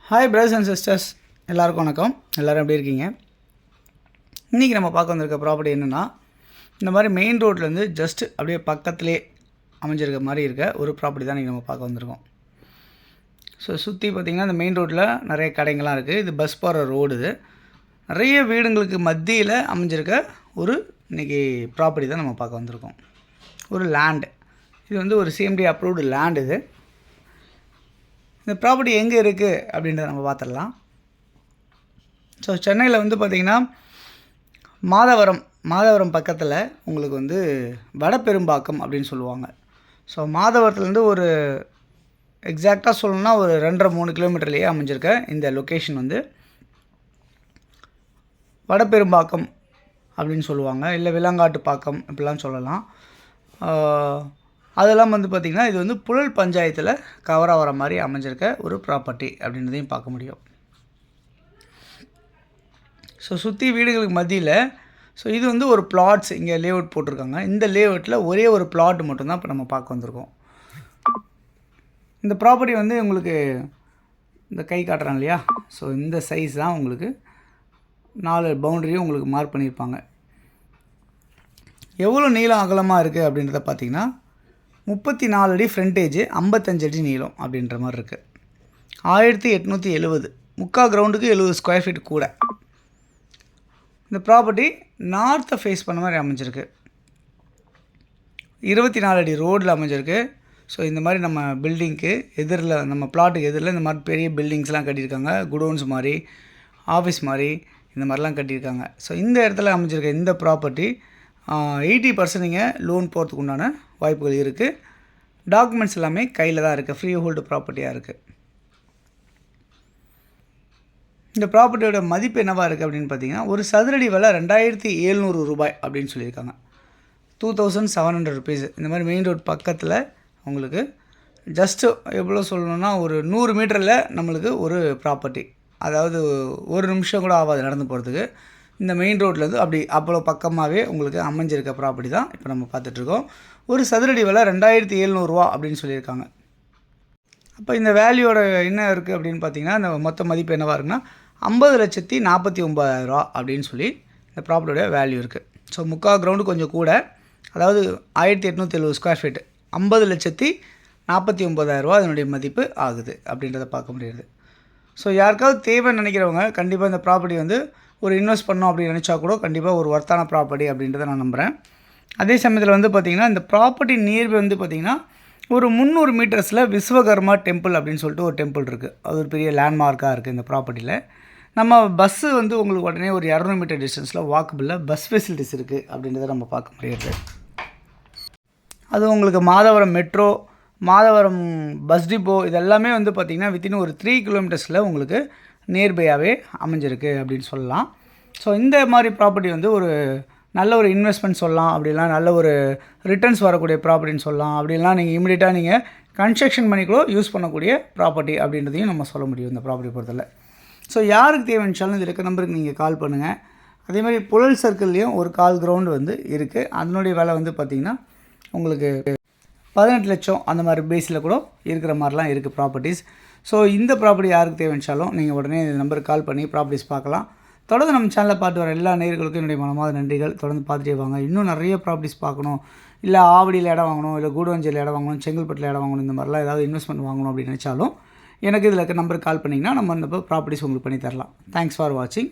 Hi brothers and sisters, எல்லாருக்கும் வணக்கம். எல்லோரும் எப்படி இருக்கீங்க? இன்றைக்கி நம்ம பார்க்க வந்திருக்க ப்ராப்பர்ட்டி என்னென்னா, இந்த மாதிரி மெயின் ரோட்லேருந்து ஜஸ்ட் அப்படியே பக்கத்துலேயே அமைஞ்சிருக்க மாதிரி இருக்க ஒரு ப்ராப்பர்ட்டி தான் இன்றைக்கி நம்ம பார்க்க வந்திருக்கோம். ஸோ சுற்றி பார்த்திங்கன்னா இந்த மெயின் ரோட்டில் நிறைய கடைங்கள்லாம் இருக்குது. இது பஸ் போகிற ரோடு. இது நிறைய வீடுங்களுக்கு மத்தியில் அமைஞ்சிருக்க ஒரு இன்றைக்கி ப்ராப்பர்ட்டி தான் நம்ம பார்க்க வந்திருக்கோம். ஒரு லேண்டு. இது வந்து ஒரு சிஎம்டி அப்ரூவ்டு லேண்ட். இது இந்த ப்ராப்பர்ட்டி எங்கே இருக்குது அப்படின்றத நம்ம பார்த்துடலாம். ஸோ சென்னையில் வந்து பார்த்திங்கன்னா மாதவரம் பக்கத்தில் உங்களுக்கு வந்து வடபெரும்பாக்கம் அப்படின்னு சொல்லுவாங்க. ஸோ மாதவரத்துலேருந்து ஒரு எக்ஸாக்டாக சொல்லணும்னா ஒரு 2.5-3 கிலோமீட்டர்லேயே அமைஞ்சிருக்க இந்த லொக்கேஷன் வந்து வடபெரும்பாக்கம் அப்படின்னு சொல்லுவாங்க, இல்லை விலங்காட்டு பாக்கம் இப்படிலாம் சொல்லலாம். அதெல்லாம் வந்து பார்த்திங்கன்னா இது வந்து புழல் பஞ்சாயத்தில் கவர் ஆகிற மாதிரி அமைஞ்சிருக்க ஒரு ப்ராப்பர்ட்டி அப்படின்றதையும் பார்க்க முடியும். ஸோ சுற்றி வீடுகளுக்கு மத்தியில் ஸோ இது வந்து ஒரு பிளாட்ஸ் இங்கே லேஅவுட் போட்டிருக்காங்க. இந்த லேஅவுட்டில் ஒரே ஒரு பிளாட் மட்டும்தான் இப்போ நம்ம பார்க்க வந்திருக்கோம். இந்த ப்ராப்பர்ட்டி வந்து உங்களுக்கு இந்த கை காட்டுறாங்க இல்லையா, ஸோ இந்த சைஸ் தான் உங்களுக்கு 4 பவுண்டரியும் உங்களுக்கு மார்க் பண்ணியிருப்பாங்க. எவ்வளோ நீளம் அகலமாக இருக்குது அப்படின்றத பார்த்திங்கன்னா 34 அடி ஃப்ரண்டேஜ், 55 அடி நீளம் அப்படின்ற மாதிரி இருக்குது. 1870 முக்கால் கிரவுண்டுக்கு 70 ஸ்கொயர் ஃபீட் கூட. இந்த ப்ராப்பர்ட்டி நார்த்தை ஃபேஸ் பண்ண மாதிரி அமைஞ்சிருக்கு. 24 அடி ரோடில் அமைஞ்சிருக்கு. ஸோ இந்த மாதிரி நம்ம பில்டிங்க்கு எதிரில், நம்ம பிளாட்டுக்கு எதிரில் இந்த மாதிரி பெரிய பில்டிங்ஸ்லாம் கட்டியிருக்காங்க. குடோன்ஸ் மாதிரி, ஆஃபீஸ் மாதிரி இந்த மாதிரிலாம் கட்டியிருக்காங்க. ஸோ இந்த இடத்துல அமைஞ்சிருக்க இந்த ப்ராப்பர்ட்டி 80% நீங்கள் லோன் போகிறதுக்கு உண்டான வாய்ப்புகள் இருக்குது. டாக்குமெண்ட்ஸ் எல்லாமே கையில் தான் இருக்குது. ஃப்ரீ ஹோல்டு ப்ராப்பர்ட்டியாக இருக்குது. இந்த ப்ராப்பர்ட்டியோட மதிப்பு என்னவாக இருக்குது அப்படின்னு பார்த்தீங்கன்னா, ஒரு சதுரடி விலை 2700 ரூபாய் அப்படின்னு சொல்லியிருக்காங்க. 2700 ருபீஸ். இந்த மாதிரி மெயின் ரோட் பக்கத்தில் உங்களுக்கு ஜஸ்ட்டு எவ்வளோ சொல்லணுன்னா ஒரு 100 மீட்டரில் நம்மளுக்கு ஒரு ப்ராப்பர்ட்டி, அதாவது ஒரு நிமிஷம் கூட ஆகாது நடந்து போகிறதுக்கு. இந்த மெயின் ரோட்லேருந்து அப்படி அவ்வளோ பக்கமாகவே உங்களுக்கு அமைஞ்சிருக்க ப்ராப்பர்ட்டி தான் இப்போ நம்ம பார்த்துட்ருக்கோம். ஒரு சதுரடி விலை 2700 ரூபா அப்படின்னு சொல்லியிருக்காங்க. அப்போ இந்த வேல்யூவோட என்ன இருக்குது அப்படின்னு பார்த்தீங்கன்னா, இந்த மொத்த மதிப்பு என்னவாக இருக்குன்னா 50,49,000 அப்படின்னு சொல்லி இந்த ப்ராப்பர்ட்டியோட வேல்யூ இருக்குது. ஸோ முக்கால் கிரவுண்டு கொஞ்சம் கூட, அதாவது 1870 ஸ்கொயர் ஃபீட், 50,49,000 அதனுடைய மதிப்பு ஆகுது அப்படின்றத பார்க்க முடியுது. ஸோ யாருக்காவது தேவைன்னு நினைக்கிறவங்க கண்டிப்பாக இந்த ப்ராப்பர்ட்டி வந்து ஒரு இன்வெஸ்ட் பண்ணோம் அப்படின்னு நினச்சா கூட கண்டிப்பாக ஒரு ஒர்த்தான ப்ராப்பர்ட்டி அப்படின்றத நான் நம்புகிறேன். அதே சமயத்தில் வந்து பார்த்திங்கன்னா இந்த ப்ராப்பர்ட்டி நியர்பை வந்து பார்த்திங்கன்னா ஒரு 300 மீட்டர்ஸில் விஸ்வகர்மா டெம்பிள் அப்படின்னு சொல்லிட்டு ஒரு டெம்பிள் இருக்குது. அது ஒரு பெரிய லேண்ட்மார்க்காக இருக்குது இந்த ப்ராப்பர்ட்டியில். நம்ம பஸ்ஸு வந்து உங்களுக்கு உடனே ஒரு 200 மீட்டர் டிஸ்டன்ஸில் வாக்கபிளில் பஸ் ஃபெசிலிட்டிஸ் இருக்குது அப்படின்றத நம்ம பார்க்க முடியாது. அது உங்களுக்கு Madhavaram metro, Madhavaram bus depot இதெல்லாமே வந்து பார்த்திங்கன்னா வித்தின் ஒரு 3 கிலோமீட்டர்ஸில் உங்களுக்கு நியர்பையாகவே அமைஞ்சிருக்கு அப்படின்னு சொல்லலாம். ஸோ இந்த மாதிரி ப்ராப்பர்ட்டி வந்து ஒரு நல்ல ஒரு இன்வெஸ்ட்மெண்ட் சொல்லலாம், அப்படிலாம் நல்ல ஒரு ரிட்டர்ன்ஸ் வரக்கூடிய ப்ராப்பர்ட்டின்னு சொல்லலாம். அப்படிலாம் நீங்கள் இமீடியட்டாக நீங்கள் கன்ஸ்ட்ரக்ஷன் பண்ணி கூட யூஸ் பண்ணக்கூடிய ப்ராப்பர்ட்டி அப்படின்றதையும் நம்ம சொல்ல முடியும் இந்த ப்ராப்பர்ட்டி பொறுத்தல. ஸோ யாருக்கு தேவைச்சாலும் இது இருக்க நம்பருக்கு நீங்கள் கால் பண்ணுங்கள். அதேமாதிரி புழல் சர்க்கிள்லேயும் ஒரு கால் கிரவுண்டு வந்து இருக்குது. அதனுடைய விலை வந்து பார்த்திங்கன்னா உங்களுக்கு 18 லட்சம் அந்த மாதிரி பேஸில் கூட இருக்கிற மாதிரிலாம் இருக்குது ப்ராப்பர்ட்டிஸ். ஸோ இந்த ப்ராப்பர்ட்டி யாருக்கு தேவைச்சாலும் நீங்கள் உடனே இந்த நம்பருக்கு கால் பண்ணி ப்ராப்பர்ட்டிஸ் பார்க்கலாம். தொடர்ந்து நம்ம சேனலில் பார்த்து வர எல்லா நேயர்களுக்கும் என்னுடைய மனமார்ந்த நன்றிகள். தொடர்ந்து பார்த்துட்டே வாங்க. இன்னும் நிறைய ப்ராப்பர்ட்டிஸ் பார்க்கணும், இல்லை ஆவடியில் இடம் வாங்கணும், இல்லை கூடுவஞ்சேரியில் இடம் வாங்கணும், செங்கல்பட்டில் இடம் வாங்கணும், இந்த மாதிரிலாம் ஏதாவது இன்வெஸ்ட்மெண்ட் வாங்கணும் அப்படின்னு நினச்சாலும் எனக்கு இதில் இருக்க நம்பருக்கு கால் பண்ணிங்கன்னா நம்ம இந்த ப்ராப்பர்ட்டிஸ் உங்களுக்கு பண்ணி தரலாம். தேங்க்ஸ் ஃபார் வாட்சிங்.